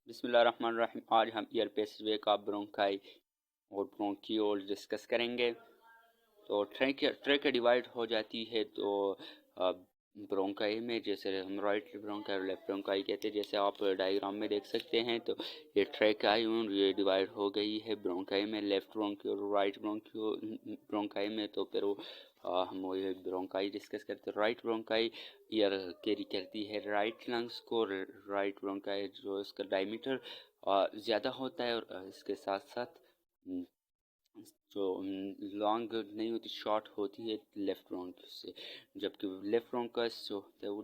بسم اللہ الرحمن الرحیم۔ آج ہم ایئر پیس وے کا برونکائی اور برونکیول ڈسکس کریں گے۔ تو ٹریکیا ڈیوائڈ ہو جاتی ہے تو برونکائی میں، جیسے ہم رائٹ برونکائی اور لیفٹ برونکائی کہتے ہیں، جیسے آپ ڈائیگرام میں دیکھ سکتے ہیں۔ تو یہ ٹریکائی یہ ڈیوائڈ ہو گئی ہے برونکائی میں، لیفٹ برونکیول اور رائٹ برونکائی میں۔ تو پھر ہم وہ برونکائی ڈسکس کرتے ہیں۔ رائٹ برونکائی ایئر کیری کرتی ہے رائٹ لنگس کو۔ رائٹ برونکائی جو اس کا ڈائمیٹر زیادہ ہوتا ہے، اور اس کے ساتھ ساتھ جو لانگ نہیں ہوتی، شارٹ ہوتی ہے لیفٹ برونکس سے، جبکہ لیفٹ برونکس جو ہوتا ہے وہ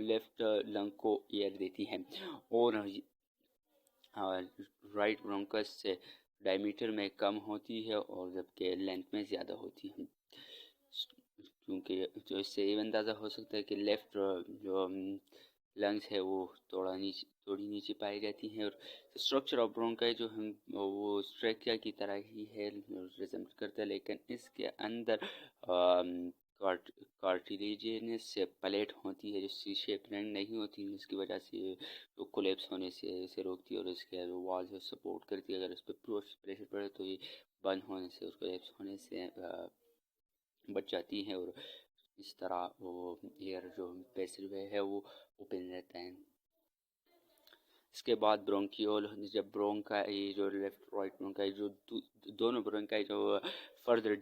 لیفٹ لنگ کو ایئر دیتی ہے، اور رائٹ برونکس سے ڈائمیٹر میں کم ہوتی ہے اور جبکہ لینتھ میں زیادہ ہوتی ہے۔ کیونکہ جو اس سے یہ اندازہ ہو سکتا ہے کہ لیفٹ جو لنگس ہے وہ تھوڑی نیچے پائی جاتی ہیں، اور اسٹرکچر آف برونکائی جو ہم وہ ٹریکیا کی طرح ہی ہے، ریزمبل کرتا ہے، لیکن اس کے اندر کارٹیلیجنس پلیٹ ہوتی ہے جو سی شیپ رنگ نہیں ہوتی، جس کی وجہ سے وہ کولیپس ہونے سے اسے روکتی ہے، اور اس کے وال سے سپورٹ کرتی ہے۔ اگر اس پہ پریشر پڑے تو یہ بند ہونے سے، اس کولیپس ہونے سے بچ جاتی ہے، اور اس طرح وہ ایئر جو پیسل وے ہے وہ اوپن رہتا ہے۔ اس کے بعد برونکیول، جب برونکائی جو لیفٹ رائٹ برونکائی جو دونوں برونکائی جو فردر ری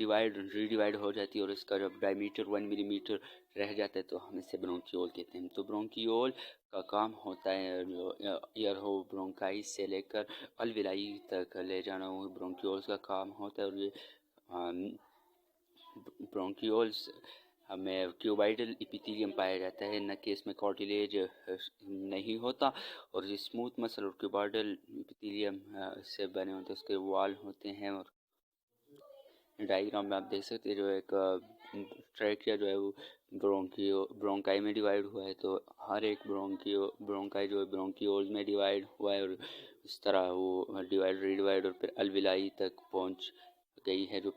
ڈیوائڈ ہو جاتی ہے، اور اس کا جب ڈائمیٹر 1 ملی میٹر رہ جاتا ہے تو ہم اسے برونکیول کہتے ہیں۔ تو برونکیول کا کام ہوتا ہے جو ایئر ہو برونکائی سے لے کر الویلائی تک لے جانا، وہ برونکیولز کا کام ہوتا ہے۔ اور یہ برونکیولز میں کیوبائڈل ایپیتھیلیم پایا جاتا ہے، نہ کہ اس میں کارٹیلیج نہیں ہوتا، اور یہ اسموتھ مسل اور کیوبائڈل ایپیتھیلیم سے بنے ہوتے ہیں، اس کے وال ہوتے ہیں۔ اور ڈائیگرام میں آپ دیکھ سکتے ہیں جو ایک ٹریکیا جو ہے وہ برونکائی میں ڈیوائڈ ہوا ہے، تو ہر ایک برونکائی جو ہے برونکیول میں ڈیوائڈ ہوا ہے، اور اس طرح وہ ری ڈیوائڈ اور پھر الویلائی تک پہنچ گئی ہے۔ جو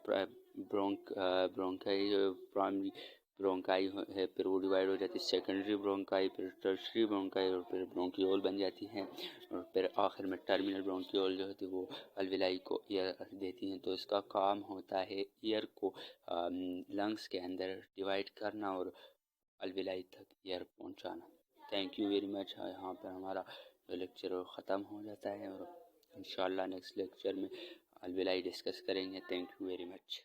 برونکائی جو پرائمری برونکائی ہے، پھر وہ ڈیوائڈ ہو جاتی ہے سیکنڈری برونکائی، پھر ٹرشری برونکائی، اور پھر برونکیول بن جاتی ہے، اور پھر آخر میں ٹرمینل برونکیول جو ہوتی ہے وہ الویلائی کو ایئر دیتی ہیں۔ تو اس کا کام ہوتا ہے ایئر کو لنگس کے اندر ڈیوائڈ کرنا اور الویلائی تک ایئر پہنچانا۔ Thank you very much. یہاں پر ہمارا لیکچر ختم ہو جاتا ہے، اور انشاءاللہ نیکسٹ لیکچر میں الویلائی ڈسکس کریں گے۔ Thank you very much.